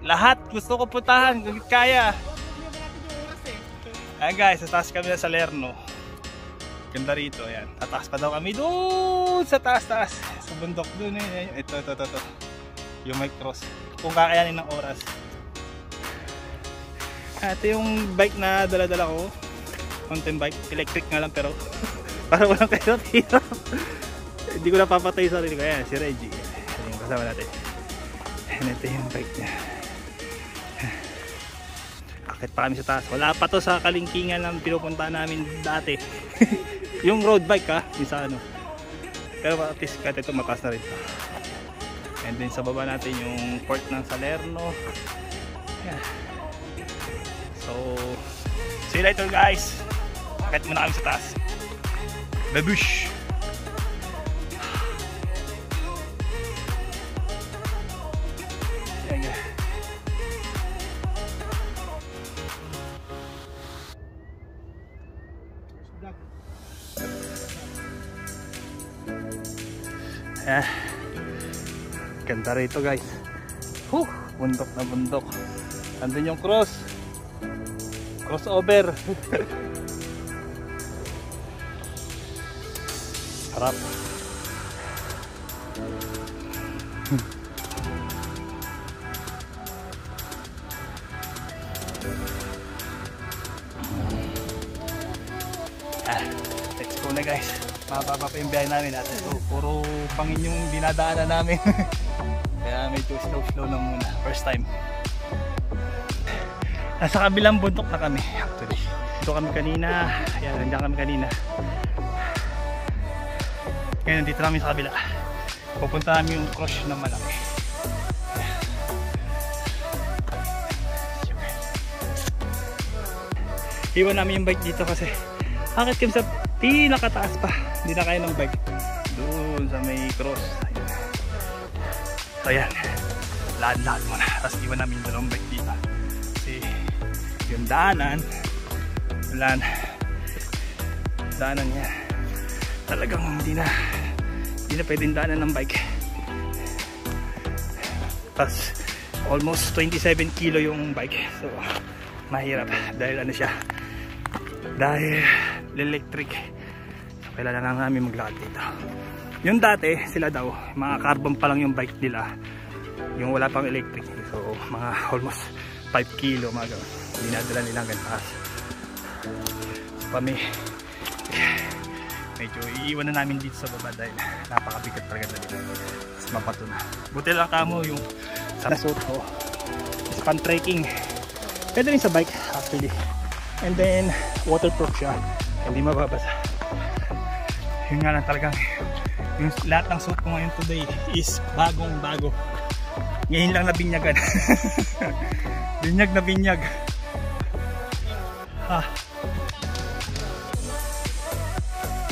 Lahat gusto ko puntahan, kaya. Ayan guys, sa taas kami na sa Lerno. Ganda rito, ayan. Tataas pa daw kami doon sa taas. Sa bundok doon eh. Ito. Yung may cross. Kung kakayanin ng oras. Ito yung bike na dala-dala ko. Mountain bike, electric nga lang pero para walang kayo hirap. Hindi ko napapatay sa sarili ko. Ayan, si Reggie. Ayan yung kasama natin. Ayan, ito yung bike niya. Akit pa kami sa taas. Wala pa to sa kalingkingan ng pinupunta namin dati. Yung road bike ha, yung sa ano. Pero at least kahit ito mataas na rin. And then sa baba natin yung port ng Salerno. Ayan. So, see you later guys. Akit muna kami sa taas. Babush! Ganda rito guys. Bundok na bundok. Andun yung crossover. Harap. Let's go na guys. Mababa pa yung biyahe namin at ito, puro pangin yung dinadaanan namin. Kaya medyo slow na muna. First time. Nasa kabilang bundok na kami actually. Dito kami kanina. Ayan, nandiyan kami kanina. Ngayon nandito namin sa kabila. Pupunta namin yung crush na malaki. Iwan namin yung bike dito kasi akit kami sa pinakataas pa. Hindi na kaya ng bike doon sa may cross. So ayan, lahat muna. Tapos iwan namin yung dalawang bike dito kasi yung daanan niya talagang hindi na pwedeng daanan ng bike. Tapos almost 27 kilo yung bike, so mahirap dahil ano siya, dahil electric. So kailangan na namin maglakad dito. Yung dati sila daw mga carbon pa lang yung bike nila, yung wala pang electric, so mga almost 5 kilo mga gano'n dinadala nila hanggang taas. So kami medyo iiwan na namin dito sa baba dahil napakabigat talaga dito. Mas mapato na. Buti lang kamo yung sa suit ko is pan trekking. Pwede rin sa bike actually. And then waterproof siya, hindi mababasa. Yun nga lang talagang yung lahat ng suit ko ngayon today is bagong bago. Ngayon lang nabinyagan. Binyag na binyag.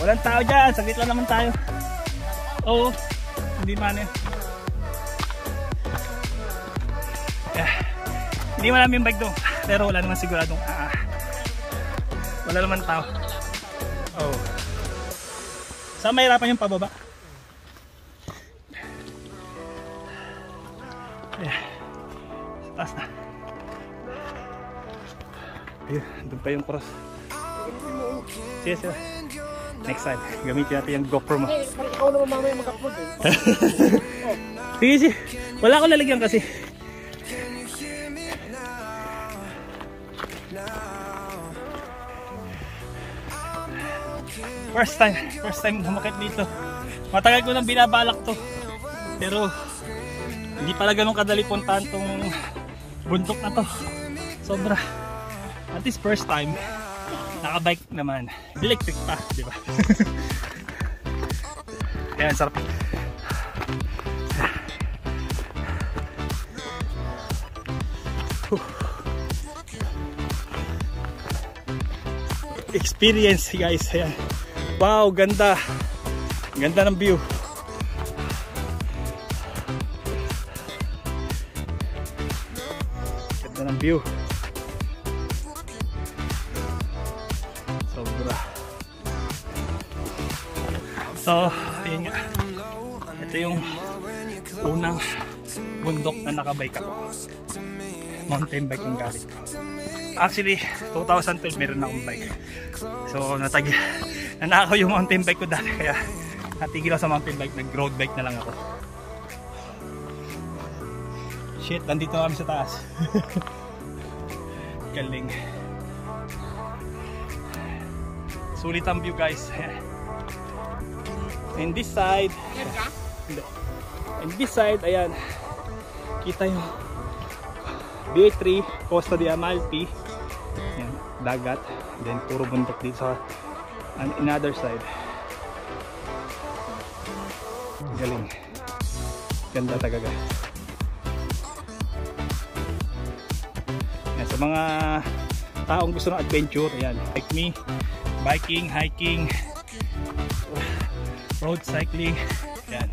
Walang tao dyan, saglit lang naman tayo. Oo, hindi man eh. Hindi marami yung bike doon, pero wala naman siguradong wala naman tao. Oh. Saan mahirapan yung pababa? Sa taas na. Ayun, doon pa yung cross. Sige. Next time, gamitin natin yung GoPro mo. Ikaw naman mamaya mag-upload eh. Sige. Wala akong lalagyan kasi. First time humakit dito. Matagal ko nang binabalak to. Pero hindi pala ganun kadali puntahan tong bundok na to. Sobra. At this first time, nakabike naman. Electric pa, di ba? Kaya sarap. Experience guys. Ayan. Wow, ganda. Ganda ng view. Ganda ng view. Sobra. So, ayun nga. Ito yung unang bundok na nakabike ako. Mountain bike yung gamit ko. Actually, 2012 meron akong bike. So, nanakaw yung mountain bike ko dati. Kaya, natigil ako sa mountain bike. Nag-road bike na lang ako. Shit, nandito na kami sa taas. Galing. Sulit ang view guys. And this side, and this side, ayan, kita yung B3, Costa de Amalfi. Ayan, dagat. Then puro bundok dito sa another side. Galing. Ganda talaga. Ayan, sa mga taong gusto ng adventure, ayan, like me, biking, hiking, road cycling, ayan.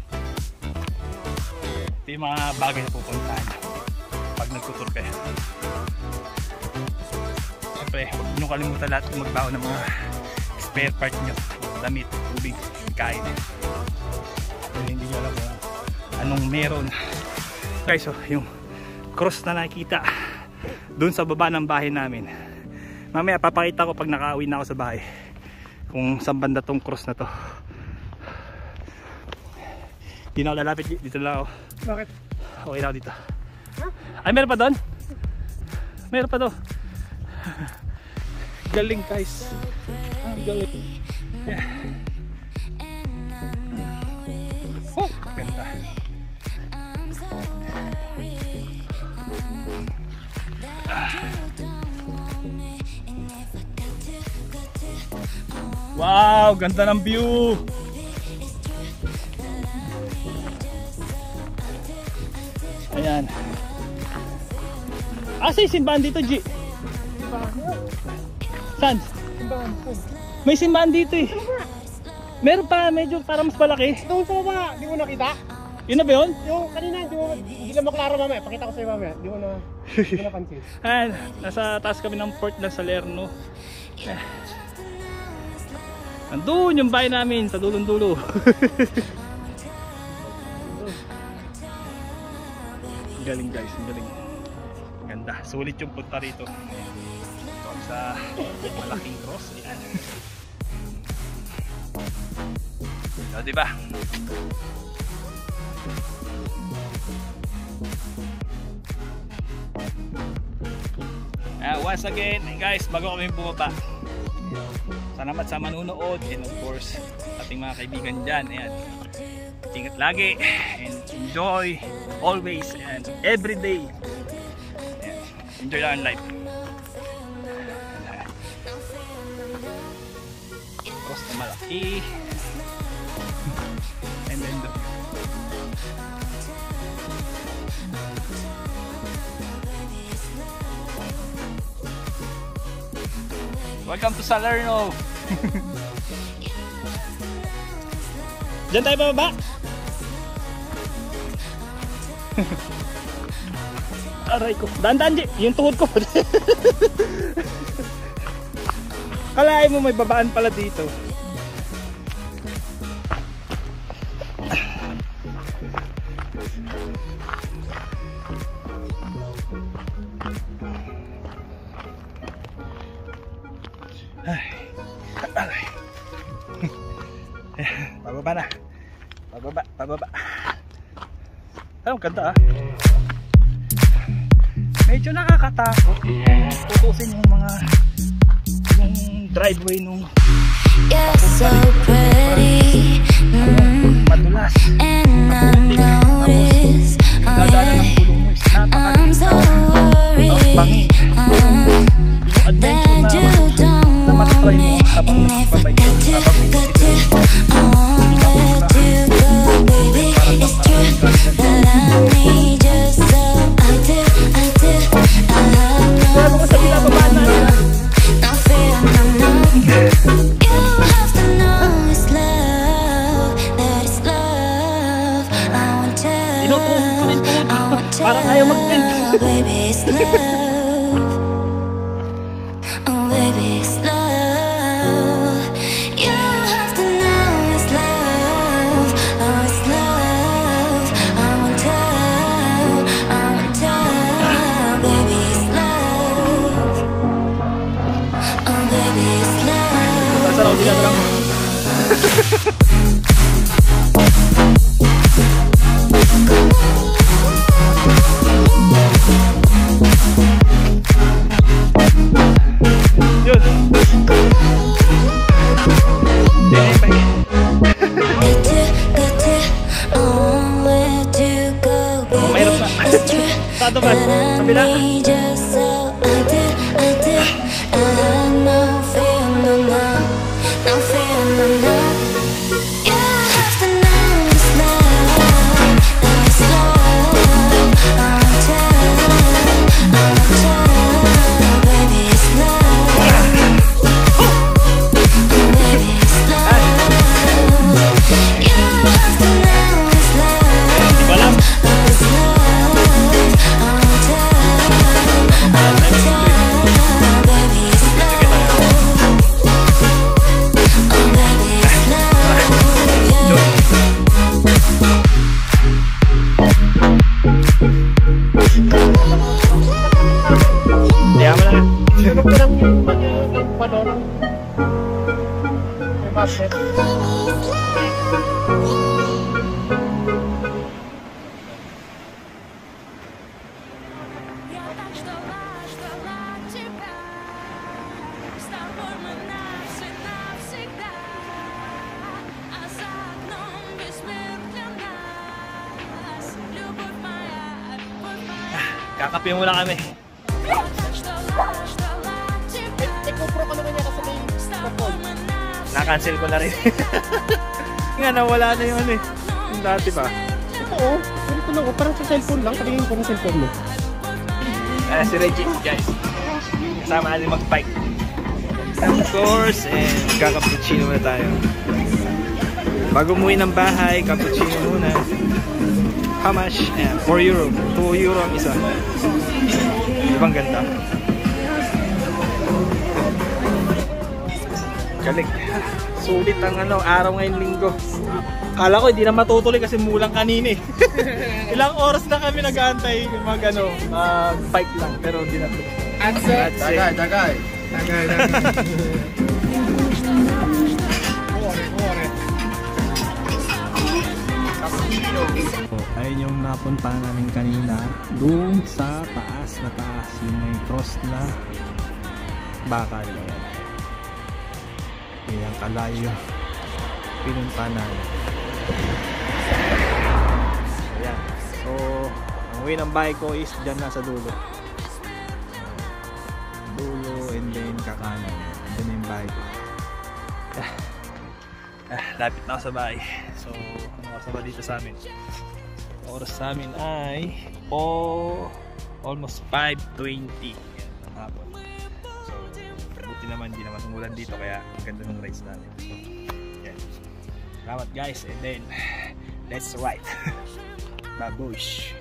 Ito yung mga bagay na pupuntahan pag nagtutur kayo. Siyempre, huwag nyo kalimutan lahat kung magbaon ng mga spare part nyo, damit, tubig, kain. Pero hindi nyo alam anong meron. Guys, so yung cross na nakikita dun sa baba ng bahay namin. Mamaya papakita ko pag nakauwi na ako sa bahay kung saan banda tong cross na to. Hindi na ako lalapit, dito lang ako. Bakit? Okay na ako dito. Ay, meron pa doon? Meron pa doon. Galing guys. Galing. Yeah. Oh, ganda. Wow, ganda ng view. Ayan. Asa yung simbahan dito, G? Saan? May simbahan dito eh. Meron pa, medyo para mas malaki. Doon sa baba, di mo nakita? Yun na ba yun? Yung kanina, hindi lang maklaro mamaya. Pakita ko sa'yo mamaya. Di mo napansin. Ayan, nasa taas kami ng Port ng Salerno. Nandun yung bahay namin sa dulong-dulo. Galing guys, galing. Ganda, sulit yung punta rito. Sa malaking cross. Ayan. So, diba? Once again guys, bago kami bumaba, salamat sa manunood and of course ating mga kaibigan dyan. Ayan. Ingat lagi and enjoy always and every day. Ayan. Enjoy lang ang life. Cross na malaki. And then welcome to Salerno. Diyan tayo bababa. Aray ko. Dandan, yung tuhod ko. Kalahin mo may babaan pala dito. Aray. Pababa na. Pababa. Ang ganda ah. Medyo nakakatakot. Tutusin yung mga driveway nung so pretty. Madulas. And I notice Dadaanan ng pulong mo is napakaliit. I'm so Inutuhog ko rin tuhod. I want to Parang ayaw mag-bend. baby, it's love. Oh, baby, it's love. You have to know it's love. Oh, it's love. I want to, baby, it's love. Oh, baby, it's love. Masarap din lang. Sado ba? Kabila? Kakape muna kami. GoPro ka naman niya kasi may phone. Na-cancel ko na rin. Nga nawala na yung ano eh. Yung dati ba? Oo. Ganito lang. Parang sa cellphone lang. Patingin ko ng cellphone mo. Si Reggie guys. Kasama natin mag-bike. Of course. And kaka-cappuccino na tayo. Bago umuwi ng bahay, cappuccino muna. How much? 4 euro. 2 euro ang isa. Ibang ganda. Galing. Sulit ang araw ngayong linggo. Kala ko hindi na matutuloy kasi mulang kanina eh. Ilang oras na kami nag-aantay mag-bike lang pero hindi na tuloy. Tagay. Ayun yung napunta namin kanina doon sa taas yung may cross na bakal. Ayan kalayo pinunta namin. Ayan. So ang way ng bike ko is dyan na sa dulo and then kakanan. Dyan yung bike ko. Lapit na ako sa bahay. So ano oras ba dito sa amin? Oras sa amin ay almost 5:20 ng hapon. So buti naman di naman umulan dito kaya ang ganda ng rides namin. So yeah. Salamat guys and then let's ride. Babush.